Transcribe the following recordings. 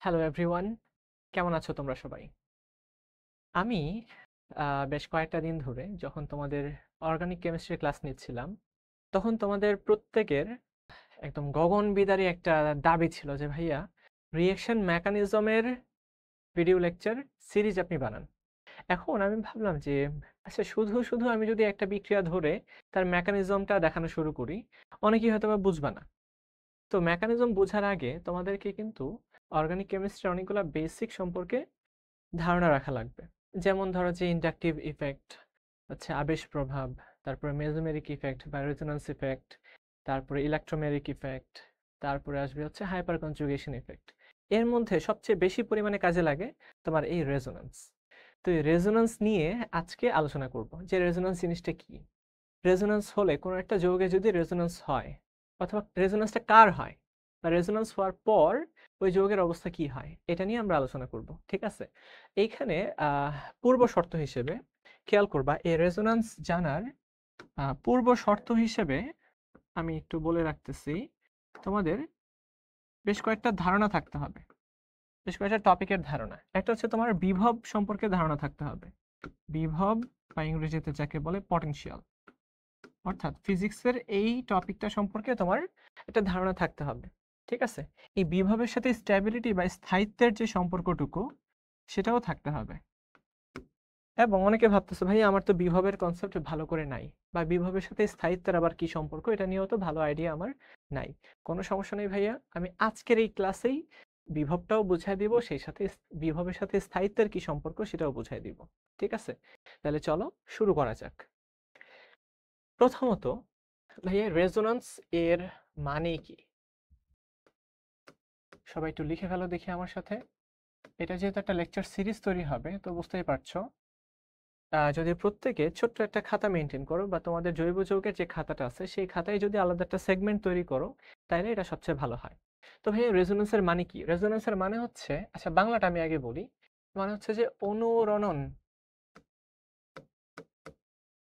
Hello everyone, কেমন আছো তোমরা সবাই? আমি বেশ কয়েকটা দিন ধরে যখন তোমাদের অর্গানিক কেমিস্ট্রি ক্লাস নিচ্ছিলাম, তখন তোমাদের প্রত্যেকের একদম গগনবিদারী একটা দাবি ছিল যে ভাইয়া রিঅ্যাকশন মেকানিজমের ভিডিও লেকচার সিরিজ আপনি বানান। এখন আমি ভাবলাম যে আচ্ছা শুধু শুধু আমি যদি একটা বিক্রিয়া ধরে তার মেকানিজমটা দেখানো শুরু করি, অনেকেই হয়তো বা বুঝবা না। তো মেকানিজম বোঝার আগে তোমাদেরকে কিন্তু অর্গানিক কেমিস্ট্রির অনেকগুলো বেসিক সম্পর্কে ধারণা রাখা লাগবে। যেমন ধরো যে ইন্ডাকটিভ ইফেক্ট, হচ্ছে আবেশ প্রভাব, তারপরে মেসোমেরিক ইফেক্ট বা রেজোন্যান্স ইফেক্ট, তারপরে ইলেকট্রোমেরিক ইফেক্ট, তারপরে আসবে হচ্ছে হাইপার কনজুগেশন ইফেক্ট। এর মধ্যে সবচেয়ে বেশি পরিমাণে কাজে লাগে তোমার এই রেজোন্যান্স। তো এই রেজোন্যান্স নিয়ে আজকে আলোচনা করব যে রেজোন্যান্স জিনিসটা কি। রেজোন্যান্স হলে কোনো একটা যৌগে যদি রেজোন্যান্স হয়, অথবা রেজোন্যান্সটা কার হয়, বা রেজোন্যান্স হওয়ার পর ওই যৌগের অবস্থা কি হয়, এটা নিয়ে আমরা আলোচনা করব। ঠিক আছে? এইখানে পূর্ব শর্ত হিসেবে খেয়াল করবা, এই রেজোন্যান্স জানার পূর্ব শর্ত হিসেবে আমি একটু বলে রাখতেছি, তোমাদের বেশ কয়েকটা ধারণা থাকতে হবে। বেশ কয়েকটা টপিকের ধারণা। একটা হচ্ছে তোমার বিভব সম্পর্কে ধারণা থাকতে হবে। বিভব বা ইংরেজিতে যাকে বলে পটেনশিয়াল, অর্থাৎ ফিজিক্সের এই টপিকটা সম্পর্কে তোমার একটা ধারণা থাকতে হবে। ঠিক আছে? এই বিভবের সাথে স্ট্যাবিলিটি বা স্থায়িত্বের যে সম্পর্কটুকু, সেটাও থাকতে হবে। এবং অনেকে ভাবতেছে ভাই আমার তো বিভবের কনসেপ্ট ভালো করে নাই, বা বিভবের সাথে স্থায়িত্বের আবার কি সম্পর্ক, এটা নিয়েও তো ভালো আইডিয়া আমার নাই। কোনো সমস্যা নেই ভাইয়া, আমি আজকের এই ক্লাসেই বিভবটাও বুঝাই দিব, সেই সাথে বিভবের সাথে স্থায়িত্বের কি সম্পর্ক সেটাও বুঝাই দিব। ঠিক আছে? তাহলে চলো শুরু করা যাক। প্রথমত ভাইয়া, রেজোন্যান্স এর মানে কি? সবাই একটু লিখে ফেলো দেখি আমার সাথে। এটা যেহেতু একটা লেকচার সিরিজ তৈরি হবে, তো বুঝতেই পারছো, যদি প্রত্যেকে ছোট্ট একটা খাতা মেনটেন করো, বা তোমাদের জৈব যৌগের যে খাতাটা আছে সেই খাতায় যদি আলাদা একটা সেগমেন্ট তৈরি করো, তাহলে এটা সবচেয়ে ভালো হয়। তো ভাইয়া রেজোন্যান্সের মানে কি? রেজোন্যান্সের মানে হচ্ছে, আচ্ছা বাংলাটা আমি আগে বলি, মানে হচ্ছে যে অনুরণন।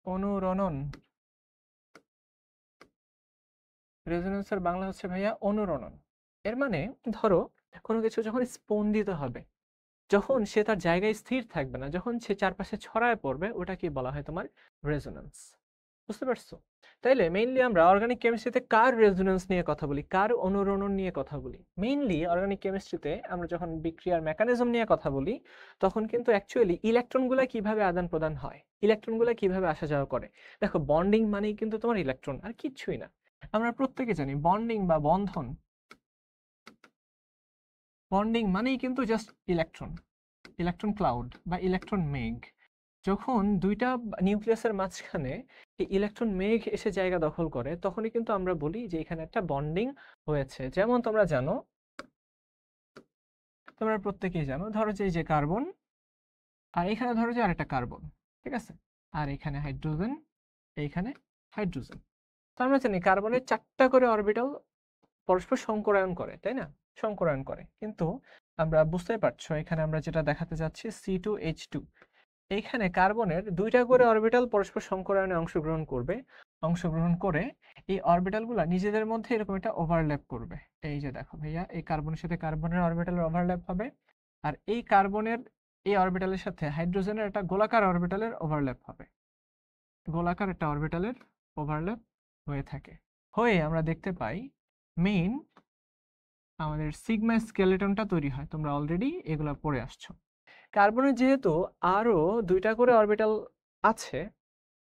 অনুরণন। রেজোন্যান্সের বাংলা হচ্ছে ভাইয়া অনুরণন। এর মানে ধরো কোনো কিছু যখন স্পন্দিত হবে, যখন সে তার জায়গায় স্থির থাকবে না, যখন সে চারপাশে ছড়ায় পড়বে, ওটাকে বলা হয় তোমার রেজোন্যান্স। বুঝতে পারছো? তাইলে মেইনলি আমরা অর্গানিক কেমিস্ট্রিতে কার রেজোন্যান্স নিয়ে কথা বলি, কার অনুরণন নিয়ে কথা বলি? মেইনলি অর্গানিক কেমিস্ট্রিতে আমরা যখন বিক্রিয়ার মেকানিজম নিয়ে কথা বলি, তখন কিন্তু অ্যাকচুয়ালি ইলেকট্রনগুলো কিভাবে আদান প্রদান হয়, ইলেকট্রনগুলো কিভাবে আসা যাওয়া করে। দেখো, বন্ডিং মানেই কিন্তু তোমার ইলেকট্রন, আর কিচ্ছুই না। আমরা প্রত্যেকে জানি বন্ডিং বা বন্ধন, বন্ডিং মানেই কিন্তু জাস্ট ইলেকট্রন, ইলেকট্রন ক্লাউড বা ইলেকট্রন মেঘ। যখন দুইটা নিউক্লিয়াসের মাঝখানে এই ইলেকট্রন মেঘ এসে জায়গা দখল করে, তখনই কিন্তু আমরা বলি যে এখানে একটা বন্ডিং হয়েছে। যেমন তোমরা জানো, তোমরা প্রত্যেকেই জানো, ধরো যে এই যে কার্বন, আর এখানে ধরো যে আরেকটা কার্বন, ঠিক আছে, আর এখানে হাইড্রোজেন, এইখানে হাইড্রোজেন। তো আমরা জানি কার্বনের 4টা করে অরবিটাল পরস্পর সংকরায়ন করে, তাই না? সংকরায়ন করে, কিন্তু আমরা বুঝতেই পারছো এখানে আমরা যেটা দেখাতে যাচ্ছি C2H2, এইখানে কার্বনের 2টা করে অরবিটাল পরস্পর সংকরায়নে অংশগ্রহণ করে এই অরবিটালগুলো নিজেদের মধ্যে এরকম একটা ওভারল্যাপ করবে। এই যে দেখো ভাইয়া, এই কার্বনের সাথে কার্বনের অরবিটালের ওভারল্যাপ হবে, আর এই কার্বনের এই অরবিটালের সাথে হাইড্রোজেনের একটা গোলাকার অরবিটালের ওভারল্যাপ হবে। গোলাকার একটা অরবিটালের ওভারল্যাপ হয়ে থাকে, হয়ে আমরা দেখতে পাই মেইন আমাদের সিগমা স্কেলেটনটা তৈরি হয়। তোমরা অলরেডি এগুলো পড়ে আসছো। কার্বনের যেহেতু আরো 2টা করে অরবিটাল আছে,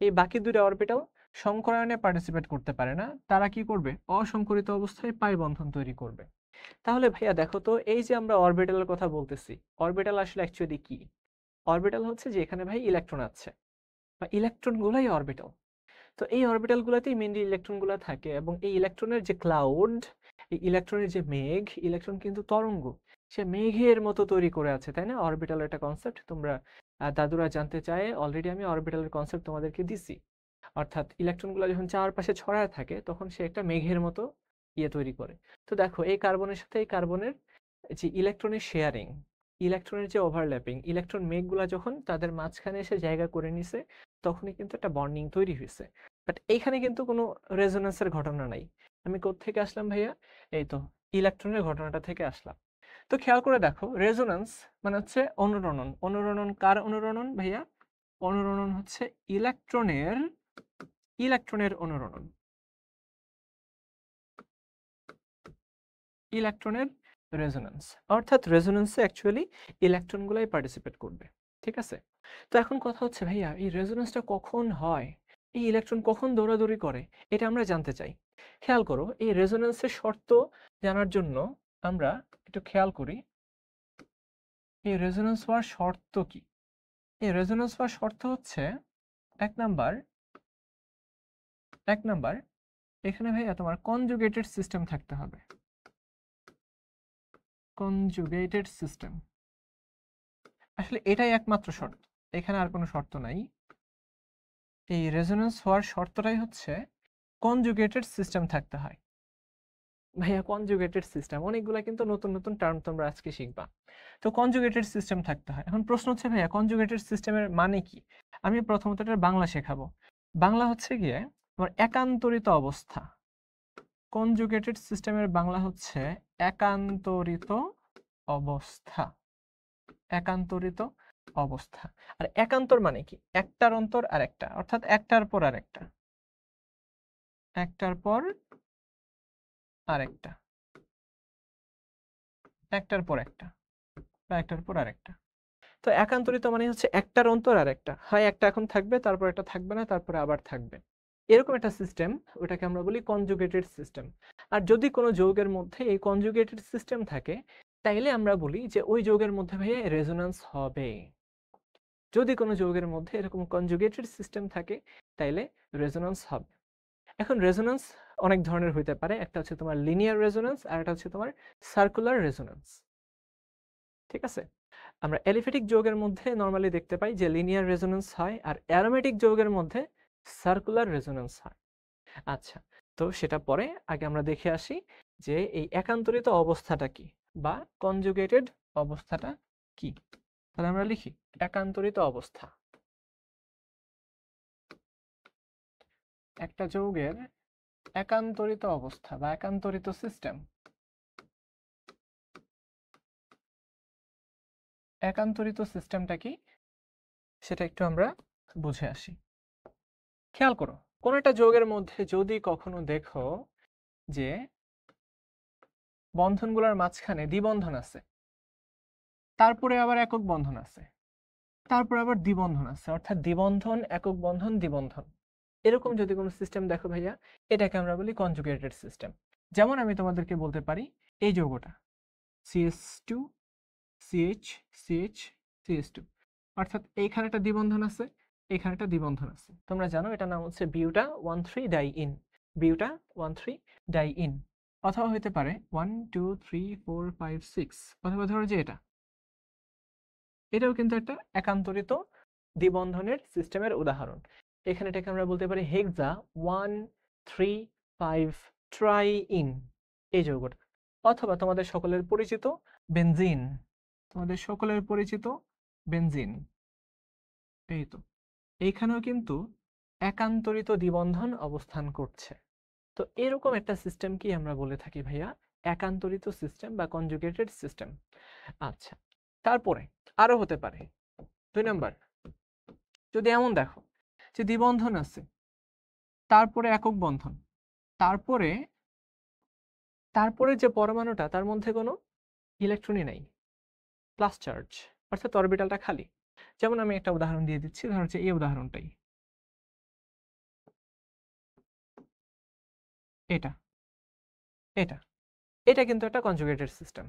এই বাকি 2টা অরবিটাল সংকরায়নে পার্টিসিপেট করতে পারে না, তারা কি করবে? অসংকরিত অবস্থায় পাই বন্ধন তৈরি করবে। তাহলে ভাইয়া দেখো তো, এই যে আমরা অরবিটালের কথা বলতেছি, অরবিটাল আসলে অ্যাকচুয়ালি কি? অরবিটাল হচ্ছে যে এখানে ভাই ইলেকট্রন আছে, বা ইলেকট্রন গুলাই অরবিটাল। তো এই অরবিটাল গুলাতেই মেইনলি ইলেকট্রন গুলা থাকে, এবং এই ইলেকট্রনের যে ক্লাউড, এই ইলেকট্রনের যে মেঘ, ইলেকট্রন কিন্তু তরঙ্গ, সে মেঘের মতো তৈরি করে আছে, তাই না? অরবিটালের একটা কনসেপ্ট তোমরা দাদুরা জানতে চায়, অলরেডি আমি অরবিটালের কনসেপ্ট তোমাদেরকে দিছি। অর্থাৎ ইলেকট্রনগুলো যখন চারপাশে ছড়ায় থাকে, তখন সে একটা মেঘের মতো ইয়ে তৈরি করে। তো দেখো, এই কার্বনের সাথে এই কার্বনের যে ইলেকট্রনের শেয়ারিং, ইলেকট্রনের যে ওভারল্যাপিং, ইলেকট্রন মেঘগুলা যখন তাদের মাঝখানে এসে জায়গা করে নিছে, তখনই কিন্তু একটা বন্ডিং তৈরি হয়েছে। বাট এইখানে কিন্তু কোনো রেজোন্যান্সের ঘটনা নাই। আমি কোত্থেকে আসলাম ভাইয়া? এই তো ইলেকট্রনের ঘটনাটা থেকে আসলাম। তো খেয়াল করে দেখো, রেজোন্যান্স মানে হচ্ছে অনুরণন। অনুরণন কার অনুরণন ভাইয়া? অনুরণন হচ্ছে ইলেকট্রনের অনুরণন। ইলেকট্রনের রেজোন্যান্স, অর্থাৎ রেজোন্যান্সে অ্যাকচুয়ালি ইলেকট্রনগুলাই পার্টিসিপেট করবে। ঠিক আছে? তো এখন কথা হচ্ছে ভাইয়া, এই রেজোন্যান্সটা কখন হয়, এই ইলেকট্রন কখন দৌড়াদৌড়ি করে, এটা আমরা জানতে চাই। খেয়াল করো, এই রেজোন্যান্সের শর্ত জানার জন্য আমরা একটু খেয়াল করি, এই রেজোন্যান্স হওয়ার শর্ত কি। এই রেজোন্যান্স হওয়ার শর্ত হচ্ছে এক নাম্বার এখানে ভাইয়া তোমার কনজুগেটেড সিস্টেম থাকতে হবে। কনজুগেটেড সিস্টেম, আসলে এটাই একমাত্র শর্ত, এখানে আর কোনো শর্ত নাই। এই রেজোন্যান্স হওয়ার শর্তটাই হচ্ছে কনজুগেটেড সিস্টেম থাকতে হয়। ভাইয়া কনজুগেটেড সিস্টেম, অনেকগুলা কিন্তু নতুন নতুন টার্ম তোমরা আজকে শিখবা। তো কনজুগেটেড সিস্টেম থাকতে হয়। এখন প্রশ্ন হচ্ছে ভাইয়া কনজুগেটেড সিস্টেমের মানে কি? আমি প্রথমত এটার বাংলা শেখাবো। বাংলা হচ্ছে গিয়ে তোমার একান্তরিত অবস্থা। কনজুগেটেড সিস্টেমের বাংলা হচ্ছে একান্তরিত অবস্থা। একান্তরিত অবস্থা। আর একান্তর মানে কি? একটার অন্তর আর একটা, অর্থাৎ একটার পর আরেকটা, একটার পর আরেকটা, একটার পর একটা, বা একটার পর আরেকটা। তো একান্তরিত মানে হচ্ছে একটার অন্তর আর একটা, হয় একটা এখন থাকবে, তারপর একটা থাকবে না, তারপরে আবার থাকবে, এরকম একটা সিস্টেম, ওটাকে আমরা বলি কনজুগেটেড সিস্টেম। আর যদি কোনো যৌগের মধ্যে এই কনজুগেটেড সিস্টেম থাকে, তাইলে আমরা বলি যে ওই যৌগের মধ্যে ভাইয়া রেজোন্যান্স হবে। যদি কোনো যৌগের মধ্যে এরকম কনজুগেটেড সিস্টেম থাকে, তাইলে রেজোন্যান্স হবে। এখন রেজোন্যান্স অনেক ধরনের হইতে পারে, একটা হচ্ছে তোমার লিনিয়ার রেজোন্যান্স, আর একটা হচ্ছে তোমার সার্কুলার রেজোন্যান্স। ঠিক আছে? আমরা অ্যালিফ্যাটিক যৌগের মধ্যে নরমালি দেখতে পাই যে লিনিয়ার রেজোন্যান্স হয়, আর অ্যারোমেটিক যৌগের মধ্যে সার্কুলার রেজোন্যান্স হয়। আচ্ছা, তো সেটা পরে, আগে আমরা দেখে আসি যে এই একান্তরিত অবস্থাটা কি, বা কনজুগেটেড অবস্থাটা কি। তাহলে আমরা লিখি একান্তরিত অবস্থা। একটা যৌগের একান্তরিত অবস্থা বা একান্তরিত সিস্টেম, একান্তরিত সিস্টেমটা কি সেটা একটু আমরা বুঝে আসি। খেয়াল করো, কোন একটা যৌগের মধ্যে যদি কখনো দেখো যে বন্ধনগুলোর মাঝখানে দ্বিবন্ধন আছে, তারপরে আবার একক বন্ধন আছে, তারপরে আবার দ্বিবন্ধন আছে, অর্থাৎ দ্বিবন্ধন একক বন্ধন দ্বিবন্ধন, এরকম যদি কোনো সিস্টেম দেখো ভাইয়া, এটাকে আমরা বলি কনজুগেটেড সিস্টেম। যেমন আমি তোমাদেরকে বলতে পারি এই যৌগটা CH2 CH CH CH2, অর্থাৎ এইখানে একটা দ্বিবন্ধন আছে, এখানে একটা দ্বিবন্ধন আছে। তোমরা জানো এটার নাম হচ্ছে বিউটা 1,3 ডাইইন, বিউটা 1,3 ডাইইন। অথবা হইতে পারে 1 2 3 4 5 6, অথবা ধরো যে এটাও কিন্তু একটা একান্তরিত দ্বিবন্ধনের সিস্টেমের উদাহরণ। এখানে এটাকে আমরা বলতে পারি হেক্সা 1 3 5 ট্রাইইন, এই যৌগটা। অথবা তোমাদের সকলের পরিচিত বেনজিন, তোমাদের সকলের পরিচিত বেনজিন, এই তো এইখানেও কিন্তু একান্তরিত দ্বিবন্ধন অবস্থান করছে। তো এরকম একটা সিস্টেম কি আমরা বলে থাকি ভাইয়া একান্তরিত সিস্টেম বা কনজুগেটেড সিস্টেম। আচ্ছা, তারপরে আরো হতে পারে 2 নাম্বার, যদি এমন দেখো যে দ্বিবন্ধন আছে, তারপরে একক বন্ধন, তারপরে তারপরে যে পরমাণুটা তার মধ্যে কোনো ইলেকট্রনই নাই, প্লাস চার্জ, অর্থাৎ অরবিটালটা খালি। যেমন আমি একটা উদাহরণ দিয়ে দিচ্ছি, ধরো হচ্ছে এই উদাহরণটাই, এটা এটা এটা কিন্তু একটা কনজুগেটেড সিস্টেম।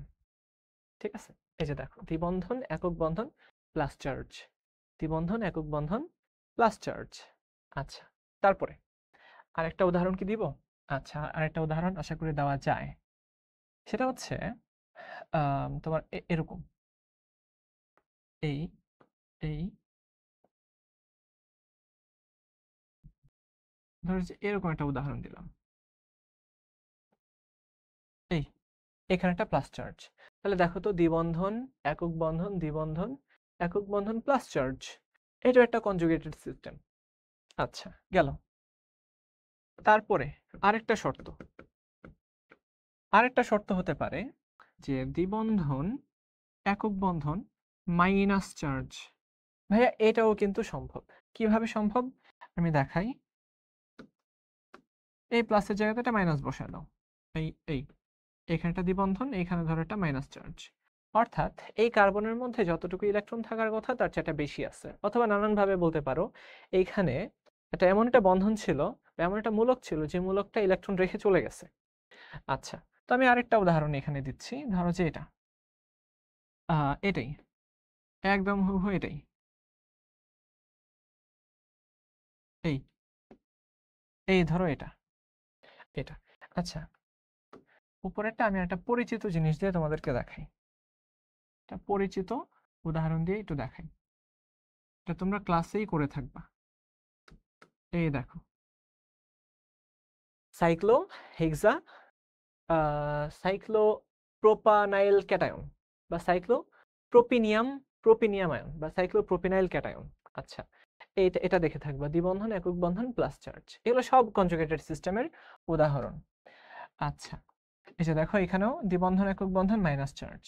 ঠিক আছে? এই যে দেখো দ্বিবন্ধন একক বন্ধন প্লাস চার্জ, দ্বিবন্ধন একক বন্ধন প্লাস চার্জ। আচ্ছা, তারপরে আরেকটা উদাহরণ কি দিব? আচ্ছা, আরেকটা উদাহরণ আশা করি দেওয়া যায়। সেটা হচ্ছে তোমার এরকম, এই এই ধরো যে এরকম একটা উদাহরণ দিলাম, এই এখানে একটা প্লাস চার্জ। তাহলে দেখো তো দ্বিবন্ধন একক বন্ধন দ্বিবন্ধন একক বন্ধন প্লাস চার্জ, এটা একটা কনজুগেটেড সিস্টেম। আচ্ছা, গেল। তারপরে আরেকটা শর্ত হতে পারে যে দ্বিবন্ধন একক বন্ধন মাইনাস চার্জ। ভাইয়া এটাও কিন্তু সম্ভব। কিভাবে সম্ভব আমি দেখাই। এই প্লাসের জায়গাতে একটা মাইনাস বসায় দাও। এই এখানে একটা দ্বিবন্ধন, এইখানে ধরো একটা মাইনাস চার্জ, অর্থাৎ এই কার্বনের মধ্যে যতটুকু ইলেকট্রন থাকার কথা তার চেয়ে একটা বেশি আছে। অথবা নানানভাবে বলতে পারো এইখানে এমন একটা বন্ধন ছিল, এমন একটা মূলক ছিল যে মূলকটা ইলেকট্রন রেখে চলে গেছে। আচ্ছা, তো আমি আরেকটা উদাহরণ এখানে দিচ্ছি। ধরো যে এটাই একদম হুবহু এটাই, এই এই ধরো এটা এটা আচ্ছা, উপরেরটা আমি একটা পরিচিত জিনিস দিয়ে তোমাদেরকে দেখাই। একটা পরিচিত উদাহরণ দিয়ে একটু দেখাই, এটা তোমরা ক্লাসেই করে থাকবা। এই দেখো, সাইক্লো হেক্সা সাইক্লোপ্রোপানাইল ক্যাটায়ন বা প্রোপিনিয়াম আয়ন বা সাইক্লোপ্রোপিনাইল ক্যাটায়ন। আচ্ছা, এটা এটা দেখে থাকবা, দ্বিবন্ধন একক বন্ধন প্লাস চার্জ, এগুলো সব কনজুগেটেড সিস্টেমের উদাহরণ। আচ্ছা, এই যে দেখো এখানেও দ্বিবন্ধন একক বন্ধন মাইনাস চার্জ।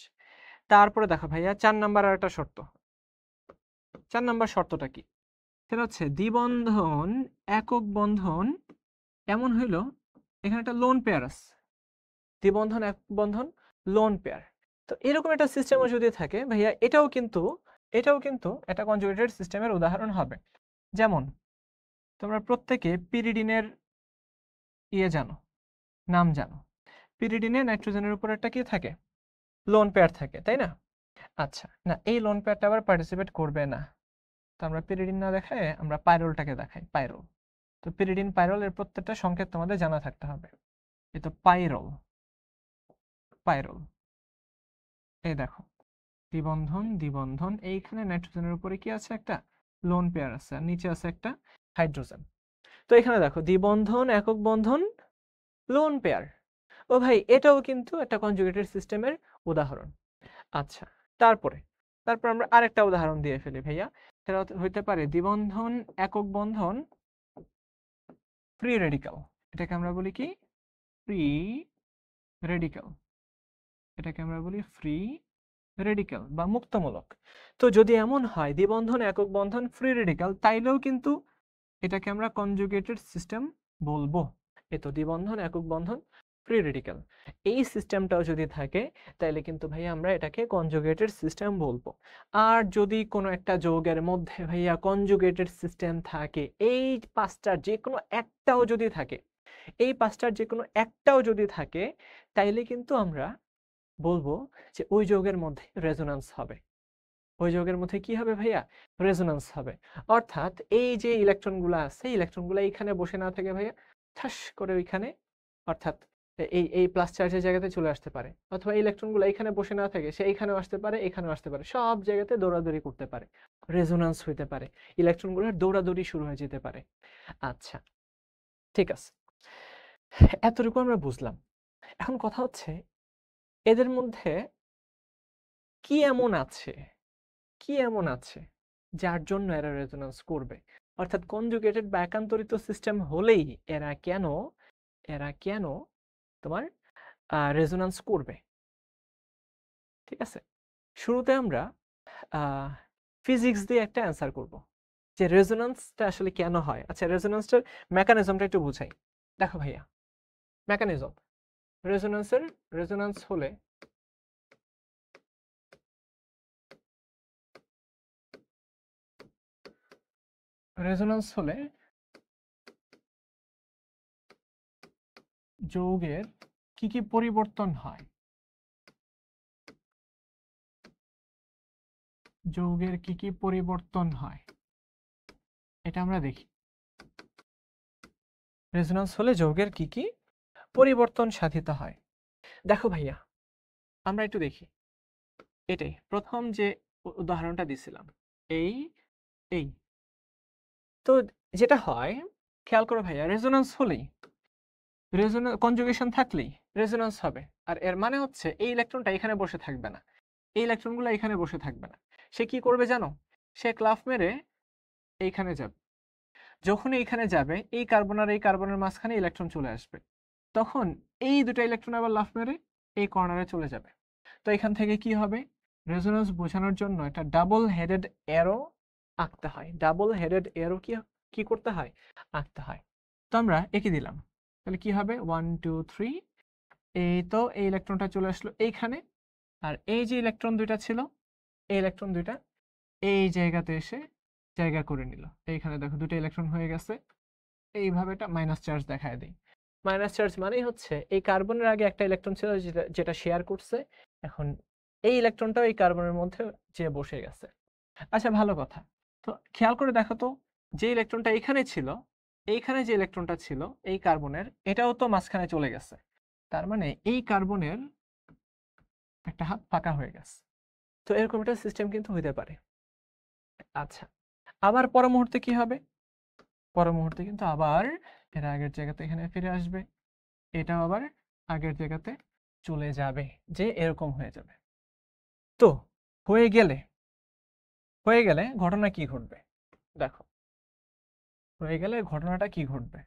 তারপরে দেখো ভাইয়া 4 নাম্বার আর একটা শর্ত। 4 নাম্বার শর্তটা কি? সেটা হচ্ছে দ্বিবন্ধন একক বন্ধন এমন হইল এখানে একটা লোন পেয়ার আছে, দ্বিবন্ধন একক বন্ধন লোন পেয়ার। তো এরকম একটা সিস্টেমও যদি থাকে ভাইয়া, এটাও কিন্তু একটা কনজুগেটেড সিস্টেমের উদাহরণ হবে। যেমন তোমরা প্রত্যেকে পিরিডিনের জানো, নাম জানো। পিরিডিনে নাইট্রোজেনের উপর একটা কি থাকে, লোন পেয়ার থাকে, তাই না? আচ্ছা, না এই লোন পেয়ারটা আবার পার্টিসিপেট করবে না। তো আমরা পিরিডিন না দেখায় আমরা পাইরোলটাকে দেখাই, পাইরোল। তো পিরিডিন পাইরোল এর প্রত্যেকটা সংকেত তোমাদের জানা থাকতে হবে। এই তো পাইরোল, পাইরোল, এই দেখো দ্বিবন্ধন দ্বিবন্ধন, এইখানে নাইট্রোজেনের উপরে কি আছে, একটা লোন পেয়ার আছে, আর নিচে আছে একটা হাইড্রোজেন। তো এখানে দেখো দ্বিবন্ধন একক বন্ধন লোন পেয়ার। ও ভাই, এটাও কিন্তু একটা কনজুগেটেড সিস্টেমের উদাহরণ। আচ্ছা, তারপরে তারপর আমরা আরেকটা উদাহরণ দিয়ে ফেলি ভাইয়া। সেটা হইতে পারে দ্বিবন্ধন একক বন্ধন ফ্রি রেডিক্যাল। এটাকে আমরা বলি কি, ফ্রি রেডিক্যাল। এটাকে আমরা বলি ফ্রি রেডিক্যাল বা মুক্তমূলক। তো যদি এমন হয় দ্বিবন্ধন একক বন্ধন ফ্রি রেডিক্যাল, তাইলেও কিন্তু এটাকে আমরা কনজুগেটেড সিস্টেম বলবো। এ তো দ্বিবন্ধন একক বন্ধন ফ্রি রেডিক্যাল, এই সিস্টেমটাও যদি থাকে তাহলে কিন্তু ভাইয়া আমরা এটাকে কনজুগেটেড সিস্টেম বলবো। আর যদি কোনো একটা যৌগের মধ্যে ভাইয়া কনজুগেটেড সিস্টেম থাকে, এই পাঁচটার যে কোনো একটাও যদি থাকে, এই পাঁচটার যে কোনো একটাও যদি থাকে, তাইলে কিন্তু আমরা বলবো যে ওই যৌগের মধ্যে রেজোন্যান্স হবে। ওই যৌগের মধ্যে কি হবে ভাইয়া, রেজোন্যান্স হবে। অর্থাৎ এই যে ইলেকট্রনগুলো আছে, ইলেকট্রনগুলো এইখানে বসে না থেকে ভাইয়া ঠাস করে ওইখানে, অর্থাৎ এই প্লাস চার্জের জায়গাতে চলে আসতে পারে। অথবা ইলেকট্রনগুলো এইখানে বসে না থেকে সে এইখানেও আসতে পারে, এখানেও আসতে পারে, সব জায়গাতে দৌড়াদৌড়ি করতে পারে, রেজোন্যান্স হইতে পারে, ইলেকট্রনগুলোর দৌড়াদৌড়ি শুরু হয়ে যেতে পারে। আচ্ছা, ঠিক আছে, এতটুকু আমরা বুঝলাম। এখন কথা হচ্ছে এদের মধ্যে কি এমন আছে, কি এমন আছে যার জন্য এরা রেজোন্যান্স করবে? অর্থাৎ কনজুগেটেড বা একান্তরিত সিস্টেম হলেই এরা কেন তোমার রেজোন্যান্স করবে? ঠিক আছে, শুরুতে আমরা ফিজিক্স দিয়ে একটা অ্যান্সার করব যে রেজোন্যান্সটা আসলে কেন হয়। আচ্ছা, রেজোন্যান্সটার মেকানিজমটা একটু বুঝাই। দেখো ভাইয়া, মেকানিজম রেজোন্যান্স হলে যৌগের কি কি পরিবর্তন হয়, যৌগের কি কি পরিবর্তন হয় এটা আমরা দেখি। রেজোন্যান্স হলে যৌগের কি কি পরিবর্তন সাধিত হয়। দেখো ভাইয়া, আমরা একটু দেখি। এটাই প্রথম যে উদাহরণটা দিছিলাম, এই এই তো যেটা হয়, খেয়াল করো ভাইয়া, রেজোন্যান্স হলেই, কনজুগেশন থাকলেই রেজোন্যান্স হবে। আর এর মানে হচ্ছে এই ইলেকট্রনটা এখানে বসে থাকবে না, এই ইলেকট্রনগুলো এখানে বসে থাকবে না। সে কি করবে জানো? সে ক্লাফ মেরে এইখানে যাবে। যখন এইখানে যাবে, এই কার্বন আর এই কার্বনের মাঝখানে ইলেকট্রন চলে আসবে, তখন এই দুটো ইলেকট্রন আবার লাফ মেরে এই কর্নারে চলে যাবে। তো এখান থেকে কি হবে, রেজোনেন্স বোঝানোর জন্য একটা ডাবল হেডেড অ্যারো আঁকতে হয়। ডাবল হেডেড অ্যারো কি কি করতে হয়, আঁকতে হয়। তো আমরা এঁকে দিলাম, তাহলে কি হবে 1 2 3, এই তো এই ইলেকট্রনটা চলে আসলো এইখানে, আর এই যে ইলেকট্রন দুইটা ছিল, এই ইলেকট্রন দুইটা এই জায়গাতে এসে জায়গা করে নিল। এইখানে দেখো দুটো ইলেকট্রন হয়ে গেছে, এইভাবে এটা মাইনাস চার্জ দেখায় দেয়। মাইনাস চার্জ মানেই হচ্ছে এই কার্বনের আগে একটা ইলেকট্রন ছিল যেটা শেয়ার করছে, এখন এই ইলেকট্রনটাও এই কার্বনের মধ্যে যে বসে গেছে। আচ্ছা ভালো কথা, তো খেয়াল করে দেখো তো, যে ইলেকট্রনটা এখানে ছিল, এইখানে যে ইলেকট্রনটা ছিল এই কার্বনের, এটাও তো মাঝখানে চলে গেছে, তার মানে এই কার্বনের একটা হাত ফাঁকা হয়ে গেছে। তো এরকম একটা সিস্টেম কিন্তু হইতে পারে। আচ্ছা, আবার পর মুহূর্তে কি হবে, পর মুহূর্তে কিন্তু আবার এর আগের জায়গাতে এখানে ফিরে আসবে, এটাও আবার আগের জায়গাতে চলে যাবে, যে এরকম হয়ে যাবে। তো হয়ে গেলে ঘটনা কি ঘটবে দেখো, হয়ে গেলে ঘটনাটা কি ঘটবে,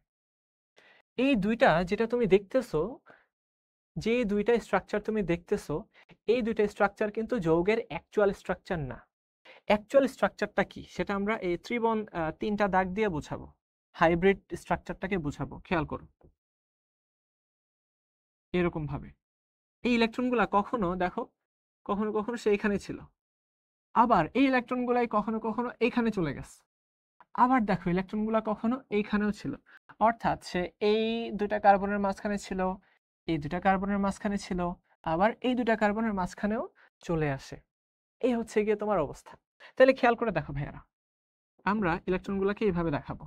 এই দুইটা যেটা তুমি দেখতেছো, যে দুইটা স্ট্রাকচার তুমি দেখতেছো, এই দুইটা স্ট্রাকচার কিন্তু যৌগের অ্যাকচুয়াল স্ট্রাকচার না। অ্যাকচুয়াল স্ট্রাকচারটা কি সেটা আমরা এই ত্রিবন তিনটা দাগ দিয়ে বোঝাবো, হাইব্রিড স্ট্রাকচারটাকে বোঝাবো। খেয়াল করো, এরকম ভাবে এই ইলেকট্রনগুলা কখনো দেখো, কখনো কখনো সে এখানে ছিল, আবার এই ইলেকট্রনগুলাই কখনো কখনো এইখানে চলে গেছে, আবার দেখো ইলেকট্রনগুলা কখনো এইখানেও ছিল। অর্থাৎ সে এই দুটা কার্বনের মাঝখানে ছিল, এই দুটা কার্বনের মাঝখানে ছিল, আবার এই দুটা কার্বনের মাঝখানেও চলে আসে। এই হচ্ছে গিয়ে তোমার অবস্থা। তাহলে খেয়াল করে দেখো ভাইয়ারা, আমরা ইলেকট্রনগুলোকে এইভাবে দেখাবো,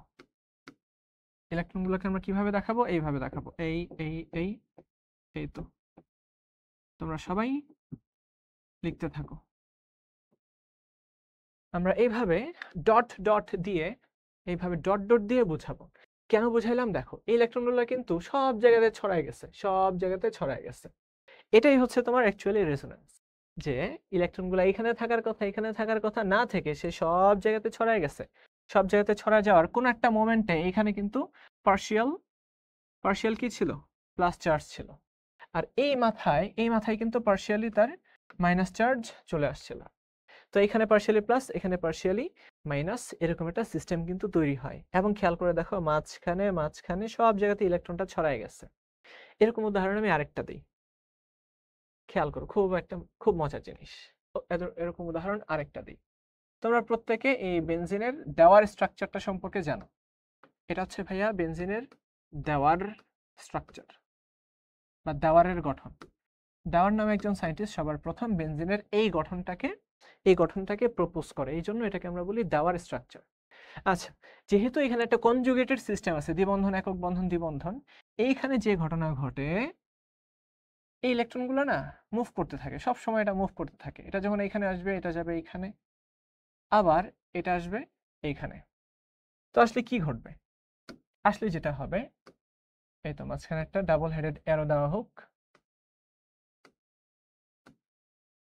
ইলেকট্রনগুলোকে আমরা কিভাবে দেখাবো, এইভাবে দেখাবো, এই এই এই এই তো তোমরা সবাই লিখতে থাকো। আমরা এইভাবে ডট ডট দিয়ে, এইভাবে ডট ডট দিয়ে বোঝাবো। কেন বুঝাইলাম দেখো, এই ইলেকট্রনগুলো কিন্তু সব জায়গাতে ছড়ায় গেছে, সব জায়গাতে ছড়ায় গেছে। এটাই হচ্ছে তোমার অ্যাকচুয়ালি রেজোনেন্স, যে ইলেকট্রনগুলো এখানে থাকার কথা, এখানে থাকার কথা না থেকে সে সব জায়গাতে ছড়ায় গেছে। সব জায়গাতে ছড়ায় যাওয়ার কোন একটা মোমেন্টে এখানে কিন্তু পার্শিয়াল পার্শিয়াল কি ছিল, প্লাস চার্জ ছিল, আর এই মাথায় কিন্তু পার্শিয়ালি তার মাইনাস চার্জ চলে আসছিল। তো এখানে পার্শিয়ালি প্লাস, এখানে পার্শিয়ালি মাইনাস, এরকম একটা সিস্টেম কিন্তু তৈরি হয়। এবং খেয়াল করে দেখো মাঝখানে মাঝখানে সব জায়গাতে ইলেকট্রনটা ছড়ায় গেছে। এরকম উদাহরণ আমি আরেকটা দিই, খেয়াল করো, খুব মজার জিনিস। এরকম উদাহরণ আরেকটা দিই। তোমরা প্রত্যেকে এই বেনজিনের দেওয়ার স্ট্রাকচারটা সম্পর্কে জানো। এটা হচ্ছে ভাইয়া বেনজিনের দেওয়ার স্ট্রাকচার বা দেওয়ারের গঠন। দেওয়ার নামে একজন সায়েন্টিস্ট সবার প্রথম বেনজিনের এই গঠনটাকে প্রপোজ করে, এই জন্য এটাকে আমরা বলি দেওয়ার স্ট্রাকচার। আচ্ছা, যেহেতু এখানে একটা কনজুগেটেড সিস্টেম আছে, দ্বিবন্ধন একক বন্ধন দ্বিবন্ধন, এইখানে যে ঘটনা ঘটে, এই ইলেকট্রনগুলো না মুভ করতে থাকে, সব সময় এটা মুভ করতে থাকে। এটা যখন এখানে আসবে এটা যাবে এইখানে, আবার এটা আসবে এইখানে। তো আসলে কি ঘটবে, আসলে যেটা হবে, এই তো মাঝখানে একটা ডাবল হেডেড অ্যারো দেওয়া হোক,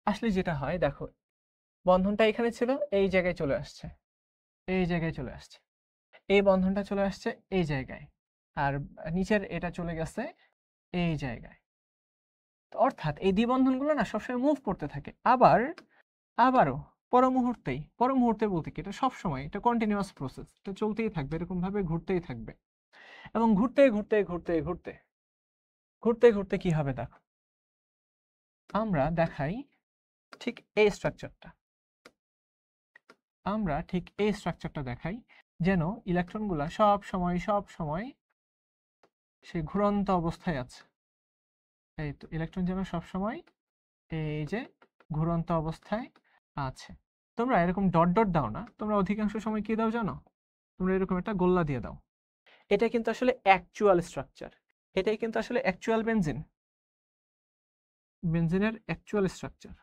আসলে যেটা হয় দেখো, বন্ধনটা এখানে ছিল, এই জায়গায় চলে আসছে, এই জায়গায় চলে আসছে, এই বন্ধনটা চলে আসছে এই জায়গায়, আর নিচের এটা চলে গেছে এই জায়গায়। অর্থাৎ এই দ্বিবন্ধনগুলো না সবসময় মুভ করতে থাকে। আবারও পর মুহূর্তে বলতে কি, এটা সবসময় এটা কন্টিনিউয়াস প্রসেস, এটা চলতেই থাকবে, এরকম ভাবে ঘুরতেই থাকবে। এবং ঘুরতে ঘুরতে ঘুরতে ঘুরতে ঘুরতে ঘুরতে কি হবে দেখো, আমরা দেখাই ঠিক এই স্ট্রাকচারটা, দেখাই, যেন ইলেকট্রনগুলা সব সময় সে ঘুরন্ত অবস্থায় আছে। এই তো ইলেকট্রন যেন সব সময় এই যে ঘুরন্ত অবস্থায় আছে। তোমরা এরকম ডট ডট দাও না, তোমরা অধিকাংশ সময় কি দাও জানো, তোমরা এরকম একটা গোল্লা দিয়ে দাও। এটা কিন্তু আসলে অ্যাকচুয়াল স্ট্রাকচার, এটাই কিন্তু আসলে অ্যাকচুয়াল বেনজিনের অ্যাকচুয়াল স্ট্রাকচার।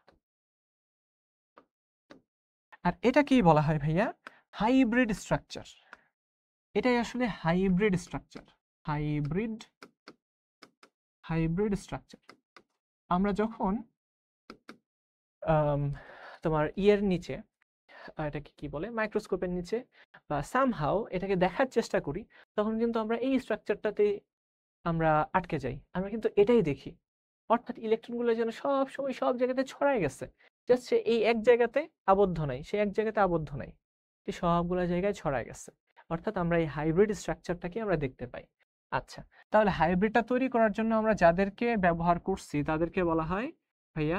আর এটা কি বলা হয় ভাইয়া, হাইব্রিড স্ট্রাকচার। এটাই আসলে হাইব্রিড স্ট্রাকচার, হাইব্রিড স্ট্রাকচার। আমরা যখন তোমার ইয়ের নিচে, এটাকে কি বলে, মাইক্রোস্কোপের নিচে বা সামহাউ এটাকে দেখার চেষ্টা করি, তখন কিন্তু আমরা এই স্ট্রাকচারটাতে আমরা আটকে যাই, আমরা কিন্তু এটাই দেখি। অর্থাৎ ইলেকট্রনগুলো যেন সব সময় সব জায়গাতে ছড়ায় গেছে, জাস্ট সে এই এক জায়গাতে আবদ্ধ নাই, সে এক জায়গাতে আবদ্ধ নাই, সে সবগুলো জায়গায় ছড়ায় গেছে। অর্থাৎ আমরা এই হাইব্রিড স্ট্রাকচারটাকে আমরা দেখতে পাই। আচ্ছা, তাহলে হাইব্রিডটা তৈরি করার জন্য আমরা যাদেরকে ব্যবহার করছি তাদেরকে বলা হয় ভাইয়া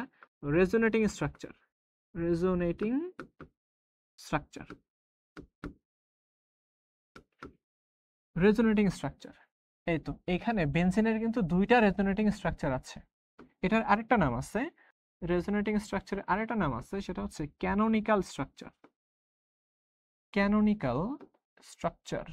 resonating structure. Resonating structure, resonating structure. এই তো এখানে বেনজিনের কিন্তু দুইটা রেজোনেটিং স্ট্রাকচার আছে। এটার আরেকটা নাম আছে, রেজোনেটিং স্ট্রাকচারের আরেকটা নাম আছে, সেটা হচ্ছে canonical structure. Canonical structure,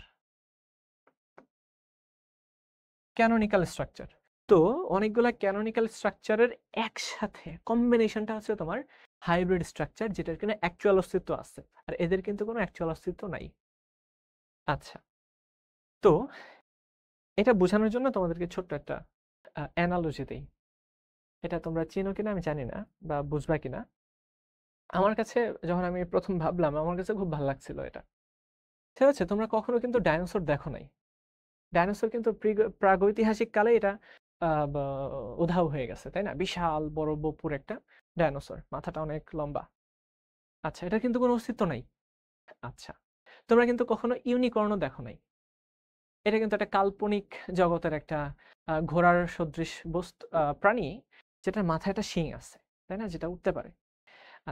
canonical structure. তো অনেকগুলা ক্যানোনিক্যাল স্ট্রাকচারের একসাথে কম্বিনেশনটা হচ্ছে তোমার হাইব্রিড স্ট্রাকচার, যেটার কিনা অ্যাকচুয়াল অস্তিত্ব আছে, আর এদের কিন্তু কোনো অ্যাকচুয়াল অস্তিত্ব নাই। আচ্ছা, তো এটা বোঝানোর জন্য তোমাদেরকে ছোট্ট একটা অ্যানালজি দেই। এটা তোমরা চিনো কিনা আমি জানি না, বা বুঝবা কিনা। আমার কাছে যখন আমি প্রথম ভাবলাম, আমার কাছে খুব ভালো লাগছিল এটা। সেটা হচ্ছে তোমরা কখনো কিন্তু ডাইনোসর দেখো নাই। ডাইনোসর কিন্তু প্রাগৈতিহাসিক কালে এটা উধাও হয়ে গেছে, তাই না? বিশাল বড় বপুর একটা ডাইনোসর, মাথাটা অনেক লম্বা। আচ্ছা, এটা কিন্তু কোনো অস্তিত্ব নাই। আচ্ছা, তোমরা কিন্তু কখনো ইউনিকর্নও দেখো নাই। এটা কিন্তু একটা কাল্পনিক জগতের একটা ঘোড়ার সদৃশ বস্তু, প্রাণী, যেটার মাথায় একটা শিং আছে, তাই না, যেটা উঠতে পারে।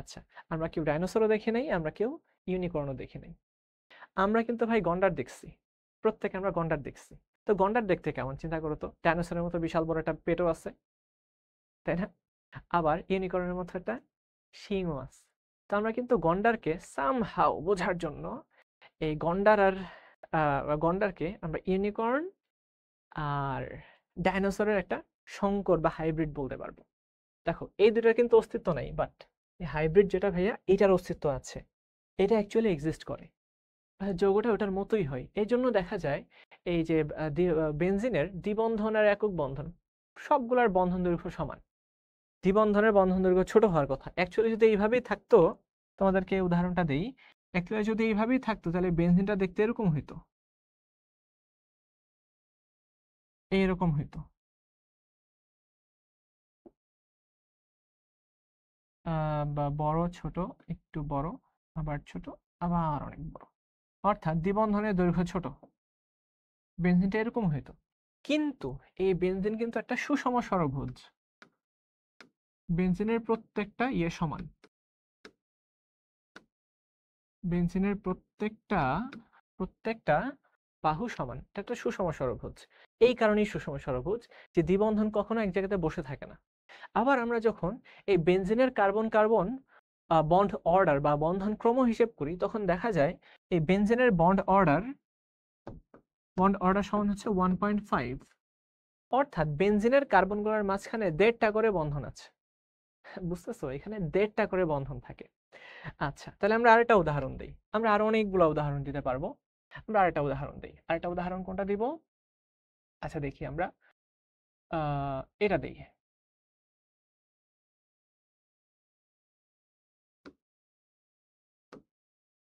আচ্ছা, আমরা কেউ ডাইনোসরও দেখি নাই, আমরা কেউ ইউনিকর্নও দেখি নাই। আমরা কিন্তু ভাই গন্ডার দেখছি, প্রত্যেকে আমরা গন্ডার দেখছি। তো গন্ডার দেখতে কেমন চিন্তা করো তো, ডাইনোসরের মতো বিশাল বড় একটা পেটও আছে, তাই না? আবার ইউনিকর্নের মতো একটা শিংও আছে। তো আমরা কিন্তু গন্ডারকে সামহাউ বোঝার জন্য এই গন্ডার আর গন্ডারকে আমরা ইউনিকর্ন আর ডাইনোসরের একটা সংকর বা হাইব্রিড বলতে পারবো। দেখো এই দুটার কিন্তু অস্তিত্ব নাই, বাট এই হাইব্রিড যেটা ভাইয়া, এটার অস্তিত্ব আছে, এটা অ্যাকচুয়ালি এক্সিস্ট করে। যৌগটা ওটার মতোই হয়। এই জন্য দেখা যায় এই যে বেনজিনের দ্বিবন্ধন আর একক বন্ধন, সবগুলার বন্ধন দৈর্ঘ্য সমান। দ্বিবন্ধনের বন্ধন দৈর্ঘ্য ছোট হওয়ার কথা। অ্যাকচুয়ালি যদি এইভাবেই থাকতো, তোমাদেরকে এই উদাহরণটা দেই, অ্যাকচুয়ালি যদি এইভাবেই থাকতো তাহলে বেনজিনটা দেখতে এরকম হইতো, এইরকম হইতো। বা বড় ছোট, একটু বড়, আবার ছোট, আবার অনেক বড়। অর্থাৎ দ্বিবন্ধনের দৈর্ঘ্য ছোট, বেনজিনটা এরকম হইতো। কিন্তু এই বেনজিন কিন্তু একটা সুষম ষড়ভুজ। বেনজিনের প্রত্যেকটা ইয়ে সমান, বেনজিনের প্রত্যেকটা বাহু সমান। এটা একটা সুষম ষড়ভুজ। এই কারণেই সুষম ষড়ভুজ যে দ্বিবন্ধন কখনো এক জায়গাতে বসে থাকে না। আবার আমরা যখন এই বেনজিনের কার্বন কার্বন বন্ড অর্ডার বা বন্ধন ক্রম হিসেব করি, তখন দেখা যায় এই বেনজিনের বন্ড অর্ডার সমান হচ্ছে 1.5। অর্থাৎ বেনজিনের কার্বনগুলোর মাঝখানে 1.5টা করে বন্ধন আছে। বুঝতেছো, এখানে 1.5টা করে বন্ধন থাকে। আচ্ছা, তাহলে আমরা আরেকটা উদাহরণ দিই। আমরা আরো অনেকগুলো উদাহরণ দিতে পারবো। আমরা আরেকটা উদাহরণ দিই। আরেকটা উদাহরণ কোনটা দিব? আচ্ছা দেখি আমরা এটা দিই।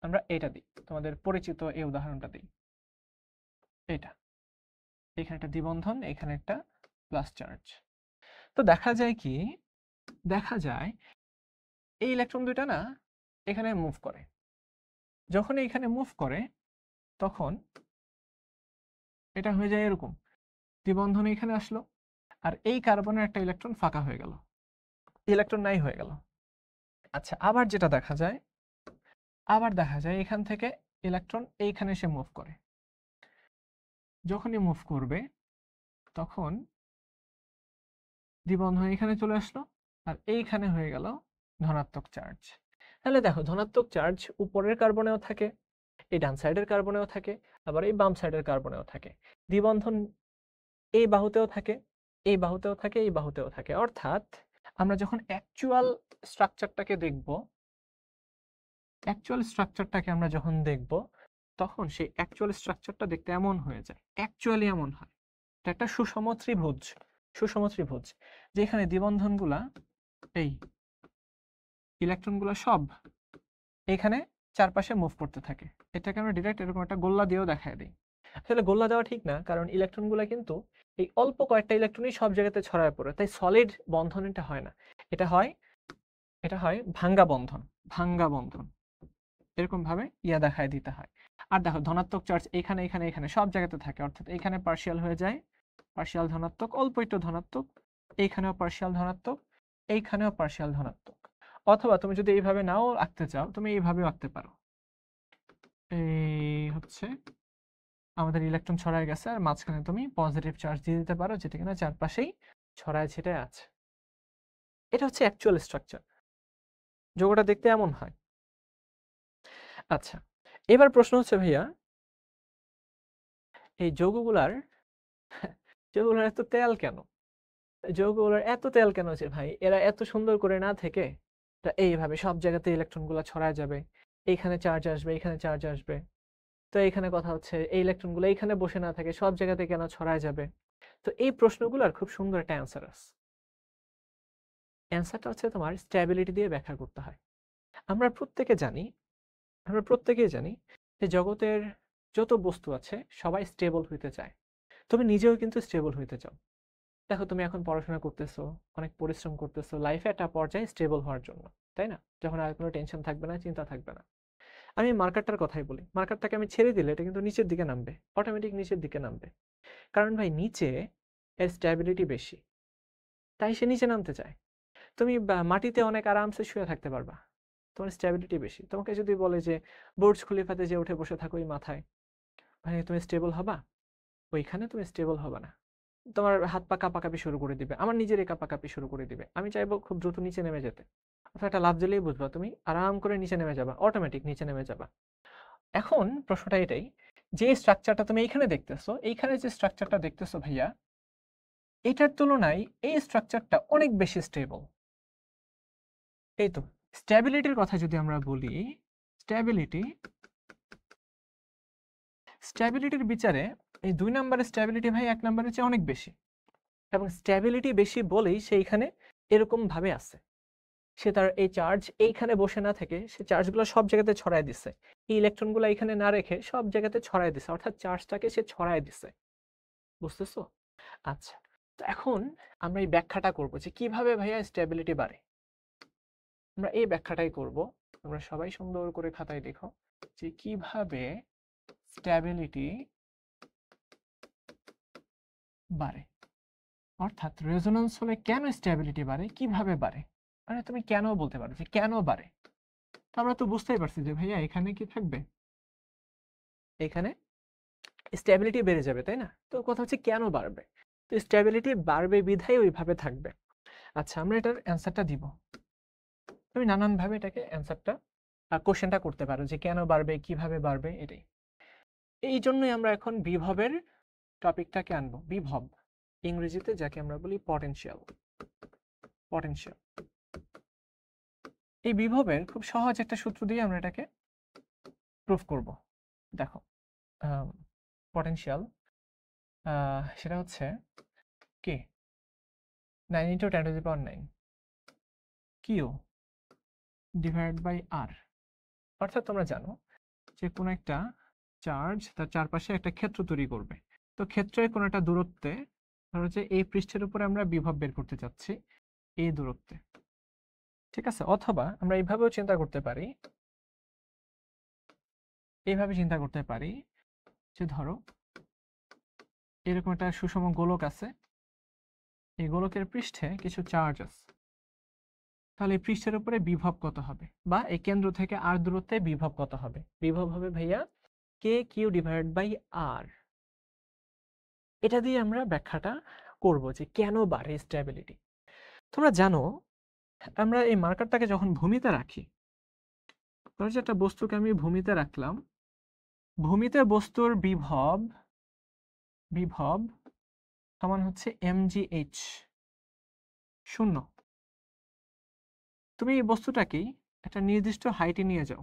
আমরা এটা দিই, তোমাদের পরিচিত এই উদাহরণটা দিই। এটা, এখানে একটা দ্বিবন্ধন, এখানে একটা প্লাস চার্জ। তো দেখা যায় কি, দেখা যায় এই ইলেকট্রন দুইটা না এখানে মুভ করে। যখন এখানে মুভ করে তখন এটা হয়ে যায় এরকম, দ্বিবন্ধন এখানে আসলো, আর এই কার্বনের একটা ইলেকট্রন ফাঁকা হয়ে গেল, ইলেকট্রন নাই হয়ে গেল। আচ্ছা, আবার যেটা দেখা যায়, আবার দেখা যায় এখান থেকে ইলেকট্রন এইখানে এসে মুভ করে। যখনই মুভ করবে তখন দ্বিবন্ধন এখানে চলে আসলো, আর এইখানে হয়ে গেল ধনাত্মক চার্জ। তাহলে দেখো, ধনাত্মক চার্জ উপরের কার্বনেও থাকে, এই ডান সাইডের কার্বনেও থাকে, আবার এই বাম সাইডের কার্বনেও থাকে। দ্বিবন্ধন এই বাহুতেও থাকে, এই বাহুতেও থাকে, এই বাহুতেও থাকে। অর্থাৎ আমরা যখন অ্যাকচুয়াল স্ট্রাকচারটাকে দেখব, অ্যাকচুয়াল স্ট্রাকচারটাকে আমরা যখন দেখব, তখন সেই অ্যাকচুয়াল স্ট্রাকচারটা দেখতে এমন হয়ে যায়, অ্যাকচুয়ালি এমন হয়। এটা একটা সুষম ত্রিভুজ, সুষম ত্রিভুজ, যেখানে দ্বিবন্ধনগুলা, এই ইলেকট্রনগুলো সব এখানে চারপাশে মুভ করতে থাকে। এটাকে আমরা ডিরেক্ট এরকম একটা গোল্লা দিয়েও দেখায় দিই। আসলে গোল্লা দেওয়া ঠিক না, কারণ ইলেকট্রনগুলো কিন্তু এই অল্প কয়েকটা ইলেকট্রনই সব জায়গাতে ছড়ায় পড়ে, তাই সলিড বন্ধন এটা হয় না। এটা হয় ভাঙ্গা বন্ধন। ভাঙ্গা বন্ধন এরকম ভাবে দেখায় দিতে হয়। আর দেখো ধনাত্মক চার্জ এখানে এখানে এখানে সব জায়গাতে থাকে, অর্থাৎ এখানে পার্শিয়াল হয়ে যায়, পার্শিয়াল ধনাত্মক, অল্প একটু ধনাত্মক, এইখানেও পার্শিয়াল ধনাত্মক, এইখানেও পার্শিয়াল ধনাত্মক। অথবা তুমি যদি এইভাবে নাও আঁকতে চাও, তুমি এইভাবেও আঁকতে পারো। এই হচ্ছে আমাদের ইলেকট্রন ছড়ায় গেছে, আর মাঝখানে তুমি পজিটিভ চার্জ দিয়ে দিতে পারো, যেটা কিনা চারপাশেই ছড়ায় ছিটায় আছে। এটা হচ্ছে অ্যাকচুয়াল স্ট্রাকচার, যৌগটা দেখতে এমন হয়। আচ্ছা, এবার প্রশ্ন হচ্ছে ভাইয়া, এই যৌগগুলার এত তেল কেন? যৌগগুলোর এত তেল কেন যে ভাই এরা এত সুন্দর করে না থেকে এইভাবে সব জায়গাতে ইলেকট্রনগুলো ছড়ায় যাবে, এইখানে চার্জ আসবে, এখানে চার্জ আসবে। তো এইখানে কথা হচ্ছে এই ইলেকট্রনগুলো এইখানে বসে না থাকে সব জায়গাতে কেন ছড়ায় যাবে? তো এই প্রশ্নগুলোর খুব সুন্দর একটা অ্যান্সার আছে। অ্যান্সারটা হচ্ছে তোমার স্ট্যাবিলিটি দিয়ে ব্যাখ্যা করতে হয়। আমরা প্রত্যেকেই জানি যে জগতের যত বস্তু আছে সবাই স্টেবল হইতে চায়। তুমি নিজেও কিন্তু স্টেবল হইতে চাও। দেখো তুমি এখন পড়াশোনা করতেছো, অনেক পরিশ্রম করতেছো লাইফে একটা পর্যায়ে স্টেবল হওয়ার জন্য, তাই না? যখন আর কোনো টেনশন থাকবে না, চিন্তা থাকবে না। আমি মার্কারটার কথাই বলি, মার্কারটাকে আমি ছেড়ে দিলে এটা কিন্তু নিচের দিকে নামবে, অটোমেটিক নিচের দিকে নামবে। কারণ ভাই নিচে এর স্ট্যাবিলিটি বেশি, তাই সে নিচে নামতে চায়। তুমি মাটিতে অনেক আরামসে শুয়ে থাকতে পারবা, তোমার স্ট্যাবিলিটি বেশি। তোমাকে যদি বলে যে বুর্জ খলিফাতে যে উঠে বসে থাকো ওই মাথায়, ভাই তুমি স্টেবল হবা? ওইখানে তুমি স্টেবল হবা না, তোমার হাত পা কাঁপাকাঁপি শুরু করে দিবে, আমার নিজেরই কাঁপাকাঁপি শুরু করে দিবে। আমি চাইবো খুব দ্রুত নিচে নেমে যেতে, অথবা একটা লাফ দিলেই বুঝবা তুমি আরাম করে নিচে নেমে যাবা, অটোমেটিক নিচে নেমে যাবা। এখন প্রশ্নটা এটাই, যে স্ট্রাকচারটা তুমি এইখানে দেখতেছো, এইখানে যে স্ট্রাকচারটা দেখতেছো ভাইয়া, এটার তুলনায় এই স্ট্রাকচারটা অনেক বেশি স্টেবল। এই তো স্ট্যাবিলিটির কথা যদি আমরা বলি, স্ট্যাবিলিটির বিচারে এই 2 নম্বরের স্ট্যাবিলিটি ভাই 1 নম্বরের চেয়ে অনেক বেশি, এবং স্ট্যাবিলিটি বেশি বলেই সেইখানে এরকম ভাবে আছে। সে তার এই চার্জ এইখানে বসে না থেকে সে চার্জগুলো সব জায়গাতে ছড়ায় দিছে, এই ইলেকট্রনগুলো এখানে না রেখে সব জায়গাতে ছড়ায় দিছে, অর্থাৎ চার্জটাকে সে ছড়ায় দিছে। বুঝতেছো? আচ্ছা, তো এখন আমরা এই ব্যাখ্যাটা করব যে কিভাবে ভাইয়া স্ট্যাবিলিটি বাড়ে। আমরা এই ব্যাখ্যাটাই করব। তোমরা সবাই সুন্দর করে খাতায় দেখো যে কিভাবে স্ট্যাবিলিটি বাড়ে, অর্থাৎ রেজোন্যান্স হলে কেন স্ট্যাবিলিটি বাড়ে, কিভাবে বাড়ে। মানে তুমি কেন বলতে পারো যে কেন বাড়ে। তো আমরা তো বুঝতেই পারছি যে ভাইয়া এখানে কি থাকবে, এখানে স্ট্যাবিলিটি বেড়ে যাবে, তাই না? তো কথা হচ্ছে কেন বাড়বে, তো স্ট্যাবিলিটি বাড়বে বিধায় ওইভাবে থাকবে। আচ্ছা, আমরা এটার অ্যান্সারটা দিব। তুমি নানান ভাবে এটাকে অ্যান্সারটা কোশ্চেনটা করতে পারো যে কেন বাড়বে, কিভাবে বাড়বে। এটাই, এই জন্যই আমরা এখন বিভবের টপিকটাকে আনবো। বিভব ইংরেজিতে যাকে আমরা বলি পটেনশিয়াল। এই বিভবের খুব সহজ একটা সূত্র দিয়ে আমরা এটাকে প্রুফ করব। দেখো পটেনশিয়াল সেটা হচ্ছে কি 9 × 10⁹ কিউ ডিভাইড বাই আর। অর্থাৎ তোমরা জানো যে কোনো একটা চার্জ তার চারপাশে একটা ক্ষেত্র তৈরি করবে। তো ক্ষেত্রের কোনো একটা দূরত্বে, ধরো যে এই পৃষ্ঠের উপরে আমরা বিভব বের করতে চাচ্ছি এই দূরত্বে, ঠিক আছে? অথবা আমরা এইভাবেও চিন্তা করতে পারি, যে ধরো এরকম একটা সুষম গোলক আছে, এই গোলকের পৃষ্ঠে কিছু চার্জ আছে, তাহলে এই পৃষ্ঠের উপরে বিভব কত হবে, বা এই কেন্দ্র থেকে আর দূরত্বে বিভব কত হবে? বিভব হবে ভাইয়া কে কিউ ডিভাইড বাই আর। এটা দিয়ে আমরা ব্যাখ্যাটা করব যে কেন বাড়ে স্ট্যাবিলিটি। তোমরা জানো আমরা এই মার্কারটাকে যখন ভূমিতে রাখি, ধরো যে একটা বস্তুকে আমি ভূমিতে রাখলাম, ভূমিতে বস্তুর বিভব সমান হচ্ছে mgh 0। তুমি এই বস্তুটাকেই একটা নির্দিষ্ট হাইটে নিয়ে যাও,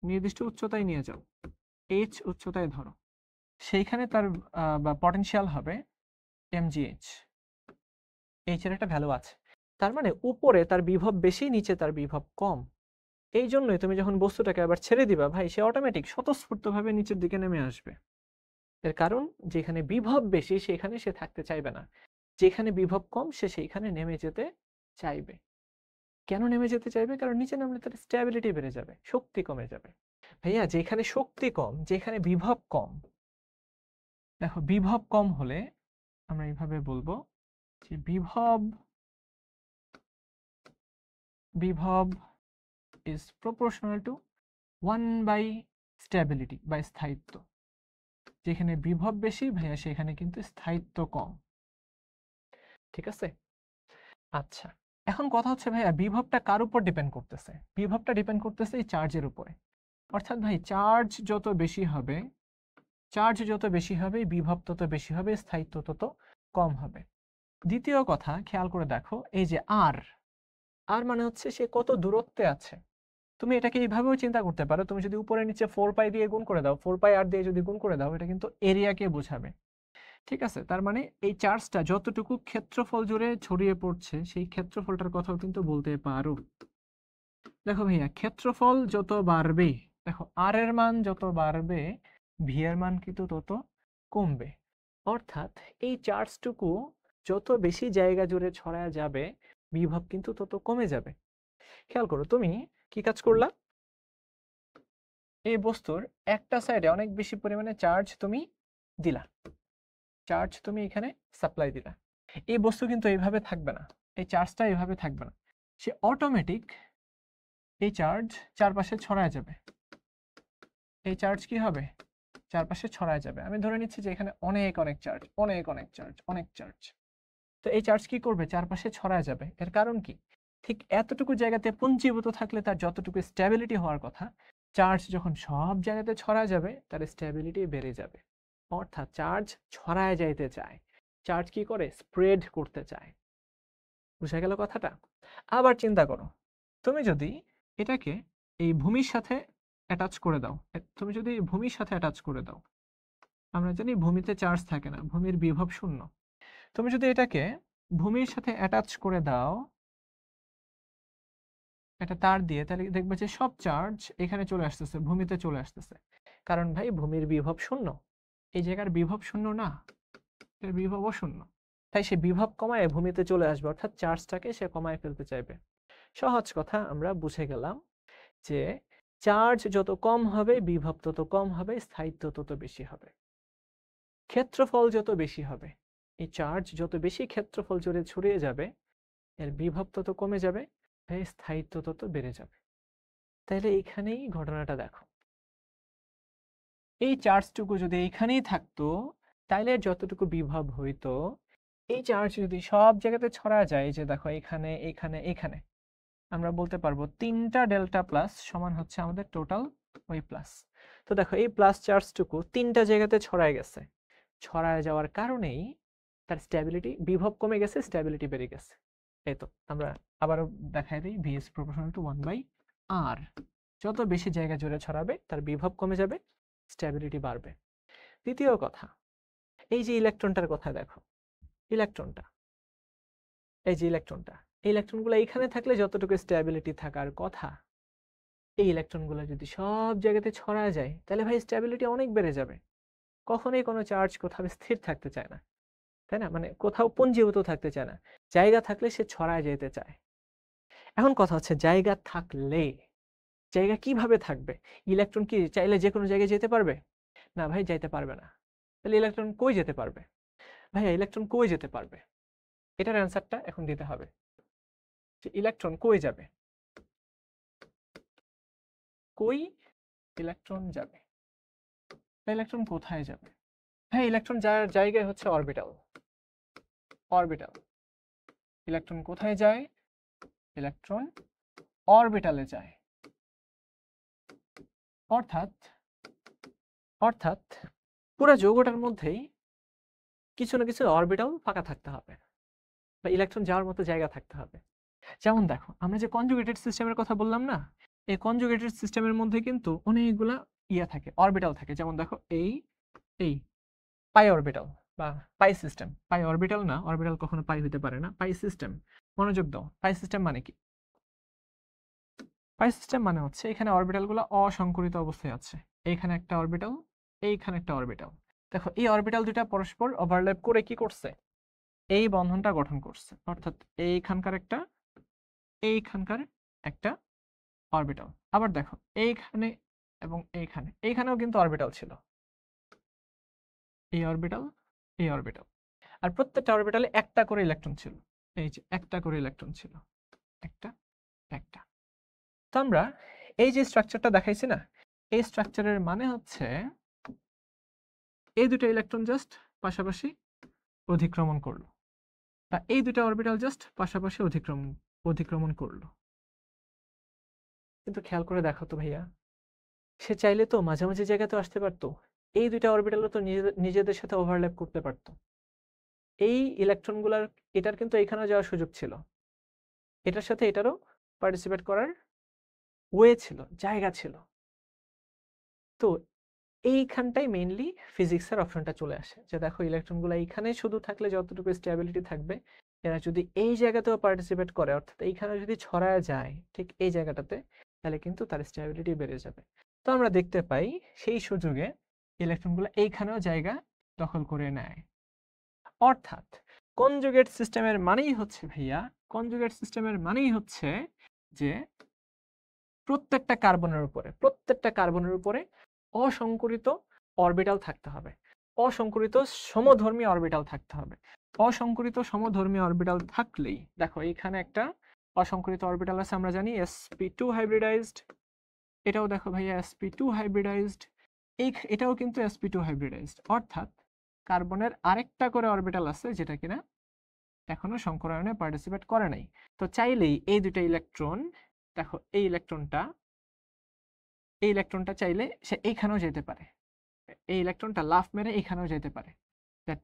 নির্দিষ্ট উচ্চতায় নিয়ে যাও, h উচ্চতায় ধরো, সেইখানে তার বা পটেনশিয়াল হবে mgh। h এর একটা ভ্যালু আছে, তার মানে উপরে তার বিভব বেশি, নিচে তার বিভব কম। এই জন্যই তুমি যখন বস্তুটাকে আবার ছেড়ে দিবা ভাই, সে অটোমেটিক স্বতঃস্ফূর্তভাবে নিচের দিকে নেমে আসবে। এর কারণ যেখানে বিভব বেশি সেখানে সে থাকতে চাইবে না, যেখানে বিভব কম সে সেইখানে নেমে যেতে চাইবে। কেন নেমে যেতে চাইবে? কারণ নিচে নামলে তার স্ট্যাবিলিটি বেড়ে যাবে, শক্তি কমে যাবে। ভাইয়া যেখানে শক্তি কম, যেখানে বিভব কম, দেখো বিভব কম হলে আমরা এইভাবে বলবো যে বিভব ইজ প্রপোর্শনাল টু 1/স্ট্যাবিলিটি বা স্থায়িত্ব। যেখানে বিভব বেশি ভাইয়া সেখানে কিন্তু স্থায়িত্ব কম। ঠিক আছে? আচ্ছা, এখন কথা হচ্ছে ভাইয়া বিভবটা কার উপর ডিপেন্ড করতেছে? বিভবটা ডিপেন্ড করতেছে এই চার্জের উপরে। অর্থাৎ ভাই চার্জ যত বেশি হবে, বিভব তত বেশি হবে, স্থায়িত্ব তত কম হবে। দ্বিতীয় কথা খেয়াল করে দেখো, এই যে আর মানে হচ্ছে সে কত দূরত্বে আছে। তুমি এটাকে এইভাবেও চিন্তা করতে পারো, তুমি যদি উপরে নিচে 4π দিয়ে গুণ করে দাও, 4πr দিয়ে যদি গুণ করে দাও, এটা কিন্তু এরিয়াকে বোঝাবে। ঠিক আছে? তার মানে এই চার্জটা যতটুকু ক্ষেত্রফল জুড়ে ছড়িয়ে পড়ছে সেই ক্ষেত্রফলটার কথাও কিন্তু বলতে পারো। দেখো ভাইয়া ক্ষেত্রফল যত বাড়বে, দেখো আর এর মান যত বাড়বে ভি এর মান কিন্তু তত কমবে। অর্থাৎ এই চার্জটুকু যত বেশি জায়গা জুড়ে ছড়ায় যাবে বিভব কিন্তু তত কমে যাবে। খেয়াল করো, তুমি কি কাজ করলা? এই বস্তুর একটা সাইডে অনেক বেশি পরিমাণে চার্জ তুমি দিলা, চার্জ তুমি এখানে সাপ্লাই দিলা। এই বস্তু কিন্তু এইভাবে থাকবে না, এই চার্জটা এইভাবে থাকবে না, সে অটোমেটিক এই চার্জ চারপাশে ছড়ায় যাবে। এই চার্জ কি হবে? চারপাশে ছড়ায় যাবে। আমি ধরে নিচ্ছি যে এখানে অনেক চার্জ, অনেক চার্জ। তো এই চার্জ কি করবে? চারপাশে ছড়ায় যাবে। এর কারণ কি? ঠিক এতটুকু জায়গাতে পুঞ্জীভূত থাকলে তার যতটুকু স্ট্যাবিলিটি হওয়ার কথা, চার্জ যখন সব জায়গাতে ছড়ায় যাবে তার স্ট্যাবিলিটি বেড়ে যাবে। অর্থাৎ চার্জ ছড়ায় যাইতে চায়, চার্জ কি করে? স্প্রেড করতে চায়। বুঝা গেল কথাটা? আবার চিন্তা করো, তুমি যদি এটাকে এই ভূমির সাথে অ্যাটাচ করে দাও, তুমি যদি ভূমির সাথে অ্যাটাচ করে দাও, আমরা জানি ভূমিতে চার্জ থাকে না, ভূমির বিভব শূন্য। তুমি যদি এটাকে ভূমির সাথে অ্যাটাচ করে দাও এটা তার দিয়ে, তাহলে দেখবে যে সব চার্জ এখানে চলে আসতেছে, ভূমিতে চলে আসতেছে। কারণ ভাই ভূমির বিভব শূন্য, এই জায়গার বিভব শূন্য না, এর বিভবও শূন্য। তাই সে বিভব কমায় ভূমিতে চলে আসবে, অর্থাৎ চার্জটাকে সে কমায় ফেলতে চাইবে। সহজ কথা আমরা বুঝে গেলাম যে চার্জ যত কম হবে বিভব তত কম হবে, স্থায়িত্ব তত বেশি হবে। ক্ষেত্রফল যত বেশি হবে, এই চার্জ যত বেশি ক্ষেত্রফল জুড়ে ছড়িয়ে যাবে এর বিভব তত কমে যাবে, স্থায়িত্ব তত বেড়ে যাবে। তাহলে এইখানেই ঘটনাটা দেখো, এই চার্জটুকু যদি এইখানেই থাকতো তাইলে যতটুকু বিভব হইতো, এই চার্জ যদি সব জায়গাতে ছড়া যায়, যে দেখো এখানে এখানে এখানে, আমরা বলতে পারবো 3টা ডেল্টা প্লাস সমান হচ্ছে আমাদের টোটাল ওই প্লাস। তো দেখো এই প্লাস চার্জটুকু 3টা জায়গাতে ছড়ায় গেছে, ছড়ায় যাওয়ার কারণেই তার স্ট্যাবিলিটি, বিভব কমে গেছে, স্ট্যাবিলিটি বেড়ে গেছে। এই তো আমরা আবারও দেখাই দিই, V is proportional to 1/r। যত বেশি জায়গা জুড়ে ছড়াবে তার বিভব কমে যাবে, স্ট্যাবিলিটি বাড়বে। দ্বিতীয় কথা, এই যে ইলেকট্রনটার কথা দেখো, ইলেকট্রনটা, এই যে ইলেকট্রনটা, এই ইলেকট্রনগুলো এইখানে থাকলে যতটুকু স্ট্যাবিলিটি থাকার কথা, এই ইলেকট্রনগুলো যদি সব জায়গাতে ছড়ায় যায় তাহলে ভাই স্ট্যাবিলিটি অনেক বেড়ে যাবে। কখনোই কোনো চার্জ কোথাও স্থির থাকতে চায় না, তাই না? মানে কোথাও পুঞ্জীভূত থাকতে চায় না, জায়গা থাকলে সে ছড়ায় যেতে চায়। এখন কথা হচ্ছে জায়গা থাকলে, জায়গা কিভাবে থাকবে? ইলেকট্রন কি চাইলে যে কোনো জায়গায় যেতে পারবে? না ভাই, যাইতে পারবে না। তাহলে ইলেকট্রন কই যেতে পারবে? ভাইয়া ইলেকট্রন কই যেতে পারবে, এটার অ্যান্সারটা এখন দিতে হবে যে ইলেকট্রন কই যাবে, কই ইলেকট্রন যাবে, ইলেকট্রন কোথায় যাবে? হ্যাঁ, ইলেকট্রন যার জায়গায় হচ্ছে অরবিটাল, অরবিটাল। ইলেকট্রন কোথায় যায়? ইলেকট্রন অরবিটালে যায়। অর্থাৎ অর্থাৎ পুরো যৌগটার মধ্যেই কিছু না কিছু অরবিটাল ফাঁকা থাকতে হবে বা ইলেকট্রন যাওয়ার মতো জায়গা থাকতে হবে। যেমন দেখো আমরা যে কনজুগেটেড সিস্টেমের কথা বললাম না, এই কনজুগেটেড সিস্টেমের মধ্যে কিন্তু অনেকগুলা ইয়া থাকে, অরবিটাল থাকে। যেমন দেখো এই এই পাই অরবিটাল বা পাই সিস্টেম, পাই অরবিটাল না, অরবিটাল কখনো পাই হইতে পারে না, পাই সিস্টেম। মনোযোগ দাও, পাই সিস্টেম মানে কি? পাই সিস্টেম মানে হচ্ছে এখানে অরবিটালগুলো অসংকরিত অবস্থায় আছে, এইখানে একটা অরবিটাল, এইখানে একটা অরবিটাল। দেখো এই অরবিটাল দুইটা পরস্পর ওভারল্যাপ করে কি করছে, এই বন্ধনটা গঠন করছে, অর্থাৎ এইখানকার একটা অরবিটাল। আবার দেখো এইখানে এবং এইখানেও কিন্তু অরবিটাল ছিল, এই অরবিটাল, এই অরবিটাল, আর প্রত্যেকটা অরবিটালে একটা করে ইলেকট্রন ছিল, এই যে একটা করে ইলেকট্রন ছিল, একটা একটা। তো আমরা এই যে স্ট্রাকচারটা দেখাইছি না, এই স্ট্রাকচারের মানে হচ্ছে এই দুটো ইলেকট্রন জাস্ট পাশাপাশি অধিক্রমণ করলো, বা এই দুটো অরবিটাল জাস্ট পাশাপাশি অধিক্রমণ করলো। কিন্তু খেয়াল করে দেখো তো ভাইয়া, সে চাইলে তো মাঝামাঝি জায়গাতেও আসতে পারতো, এই দুইটা অরবিটালও তো নিজেদের সাথে ওভারল্যাপ করতে পারতো। এই ইলেকট্রনগুলার এটার কিন্তু এখানেও যাওয়ার সুযোগ ছিল, এটার সাথে এটারও পার্টিসিপেট করার ওয়ে ছিল, জায়গা ছিল। তো এইখানটাই মেইনলি ফিজিক্সের অপশনটা চলে আসে, যে দেখো ইলেকট্রনগুলো এইখানে শুধু থাকলে যতটুকু স্টেবিলিটি থাকবে, এরা যদি এই জায়গাতেও পার্টিসিপেট করে, অর্থাৎ এইখানে যদি ছড়ায় যায় ঠিক এই জায়গাটাতে, তাহলে কিন্তু তার স্টেবিলিটি বেড়ে যাবে। তো আমরা দেখতে পাই সেই সুযোগে ইলেকট্রনগুলো এইখানেও জায়গা দখল করে নেয়। অর্থাৎ কনজুগেট সিস্টেমের মানেই হচ্ছে ভাইয়া, কনজুগেট সিস্টেমের মানেই হচ্ছে যে প্রত্যেকটা কার্বনের উপরে অসংকরিত অরবিটাল থাকতে হবে, অসংকরিত সমধর্মী অরবিটাল থাকতে হবে। অসংকরিত সমধর্মী অরবিটাল থাকলেই, দেখো এইখানে একটা অসংকরিত অরবিটাল আছে, আমরা জানি sp2 হাইব্রিডাইজড, এটাও দেখো ভাইয়া sp2 হাইব্রিডাইজড, এটাও কিন্তু sp2 হাইব্রিডাইজড, অর্থাৎ কার্বনের আরেকটা করে অরবিটাল আছে যেটা কিনা এখনো সংকরায়নে পার্টিসিপেট করে নাই। তো চাইলেই এই দুটো ইলেকট্রন, দেখো এই ইলেকট্রনটা চাইলে সে এইখানেও যেতে পারে, এই ইলেকট্রনটা লাফ মেরে এইখানেও যেতে পারে। দ্যাট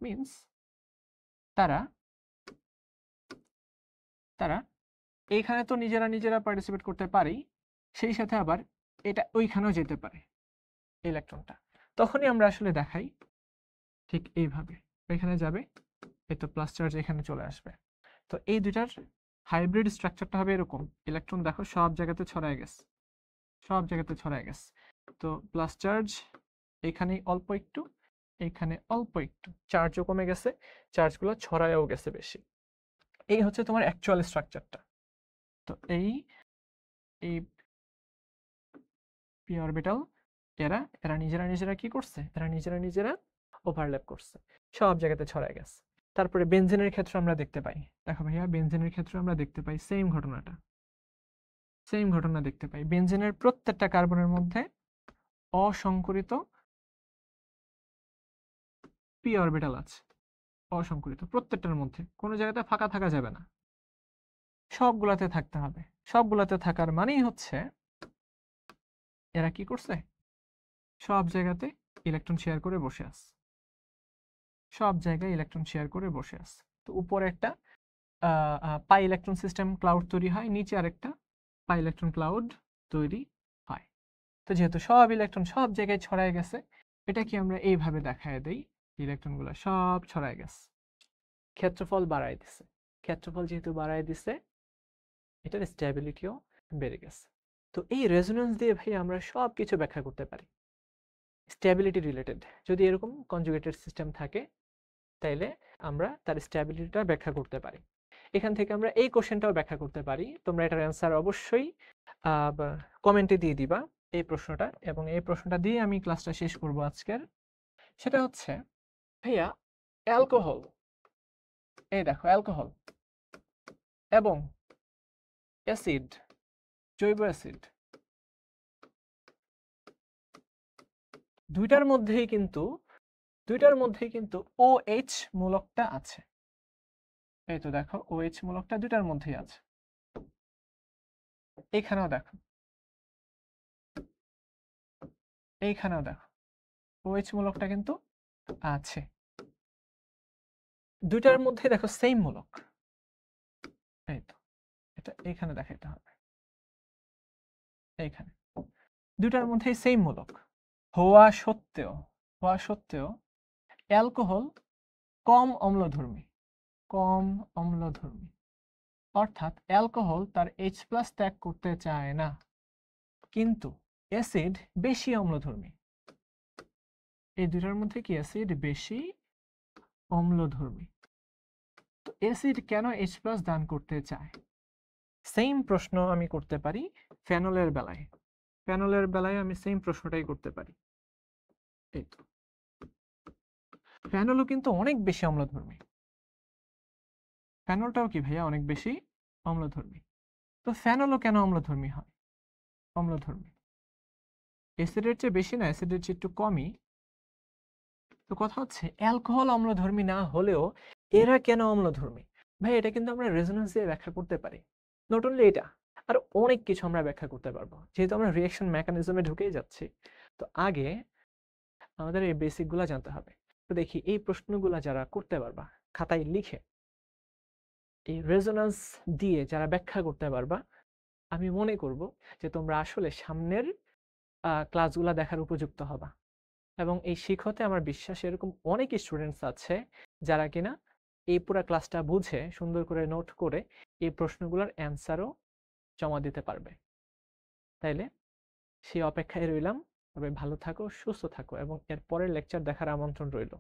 মিনস তারা তারা এইখানে তো নিজেরা পার্টিসিপেট করতে পারেই, সেই সাথে আবার এটা ওইখানেও যেতে পারে ইলেকট্রনটা। তখনই আমরা আসলে দেখাই ঠিক এইভাবে, এখানে যাবে, এই তো প্লাস চার্জ এখানে চলে আসবে। তো এই দুইটার হাইব্রিড স্ট্রাকচারটা হবে এরকম, ইলেকট্রন দেখো সব জায়গাতে ছড়ায় গেছে, তো প্লাস চার্জ এখানে অল্প একটু, এখানে অল্প একটু, চার্জও কমে গেছে, চার্জগুলো ছড়ায়ও গেছে বেশি। এই হচ্ছে তোমার অ্যাকচুয়াল স্ট্রাকচারটা। তো এই এই পি অরবিটাল এরা নিজেরা কি করছে, এরা নিজেরা ওভারল্যাপ করছে, সব জায়গাতে ছড়ায় গেছে। তারপরে বেনজিনের ক্ষেত্রে আমরা দেখতে পাই, দেখো ভাইয়া বেনজিনের ক্ষেত্রে আমরা দেখতে পাই সেম ঘটনা দেখতে পাই। বেনজিনের প্রত্যেকটা কার্বনের মধ্যে অসংকরিত পি অরবিটাল আছে, অসংকরিত প্রত্যেকটার মধ্যে, কোনো জায়গাতে ফাঁকা থাকা যাবে না, সবগুলাতে থাকতে হবে। সবগুলাতে থাকার মানেই হচ্ছে এরা কি করছে, সব জায়গাতে ইলেকট্রন শেয়ার করে বসে আছে, সব জায়গায় ইলেকট্রন শেয়ার করে বসে আছে। তো উপরে একটা পাই ইলেকট্রন সিস্টেম ক্লাউড তৈরি হয়, নিচে আরেকটা পাই ইলেকট্রন ক্লাউড তৈরি হয়। তো যেহেতু সব ইলেকট্রন সব জায়গায় ছড়ায় গেছে, এটা কি আমরা এইভাবে দেখায় দেই, ইলেকট্রনগুলো সব ছড়ায় গেছে, ক্ষেত্রফল বাড়ায় দিছে, ক্ষেত্রফল যেহেতু বাড়ায় দিছে, এটার স্টেবিলিটিও বেড়ে গেছে। তো এই রেজোনেন্স দিয়ে ভাই আমরা সব কিছু ব্যাখ্যা করতে পারি স্টেবিলিটি রিলেটেড। যদি এরকম কনজুগেটেড সিস্টেম থাকে, তাইলে আমরা তার স্টেবিলিটিটা ব্যাখ্যা করতে পারি। এখান থেকে আমরা এই কোশ্চেনটাও ব্যাখ্যা করতে পারি। তোমরা এটার অ্যান্সার অবশ্যই কমেন্টে দিয়ে দিবা এই প্রশ্নটা, এবং এই প্রশ্নটা দিয়ে আমি ক্লাসটা শেষ করব আজকের। সেটা হচ্ছে ভাইয়া অ্যালকোহল, এই দেখো অ্যালকোহল এবং অ্যাসিড, জৈব অ্যাসিড, দুইটার মধ্যেই কিন্তু OH মূলকটা আছে। এই তো দেখো OH মূলকটা দুইটার মধ্যেই আছে, এইখানেও দেখো, এইখানেও দেখো OH মূলকটা কিন্তু আছে, দুইটার মধ্যে দেখো সেম মূলক। এই তো এটা এইখানে দেখাইতে হবে, এইখানে দুইটার মধ্যেই সেম মূলক হওয়া সত্ত্বেও অ্যালকোহল কম অম্লধর্মী, অর্থাৎ অ্যালকোহল তার H+ ত্যাগ করতে চায় না, কিন্তু অ্যাসিড বেশি অম্লধর্মী। এই দুইটার মধ্যে কি অ্যাসিড বেশি অম্লধর্মী? তো অ্যাসিড কেন H+ দান করতে চায়? সেম প্রশ্ন আমি করতে পারি ফেনলের বেলায়। ফেনলের বেলায় আমি সেম প্রশ্নটাই করতে পারি। এই তো, ফেনলও কিন্তু অনেক বেশি অম্লধর্মী। ফেনলটাও কি ভাইয়া অনেক বেশি অম্লধর্মী। তো ফেনলও কেন অম্লধর্মী হয়? অম্লধর্মী অ্যাসিডের চেয়ে বেশি না, অ্যাসিডের চেয়ে একটু কমই। তো কথা হচ্ছে অ্যালকোহল অম্লধর্মী না হলেও এরা কেন অম্লধর্মী? ভাই এটা কিন্তু আমরা রেজোন্যান্স দিয়ে ব্যাখ্যা করতে পারি। নট অনলি এটা, আর অনেক কিছু আমরা ব্যাখ্যা করতে পারবো, যেহেতু আমরা রিঅ্যাকশন মেকানিজমে ঢুকেই যাচ্ছি। তো আগে আমাদের এই বেসিক গুলা জানতে হবে। তো দেখি এই প্রশ্নগুলা যারা করতে পারবা খাতায় লিখে, এই রেজোন্যান্স দিয়ে যারা ব্যাখ্যা করতে পারবা, আমি মনে করব যে তোমরা আসলে সামনের ক্লাসগুলা দেখার উপযুক্ত হবা। এবং এই শিক্ষতে আমার বিশ্বাস এরকম অনেক স্টুডেন্টস আছে যারা কিনা এই পুরো ক্লাসটা বুঝে সুন্দর করে নোট করে এই প্রশ্নগুলোর অ্যান্সারও জমা দিতে পারবে। তাইলে সেই অপেক্ষায় রইলাম। তবে ভালো থাকো, সুস্থ থাকো এবং এর পরের লেকচার দেখার আমন্ত্রণ রইল।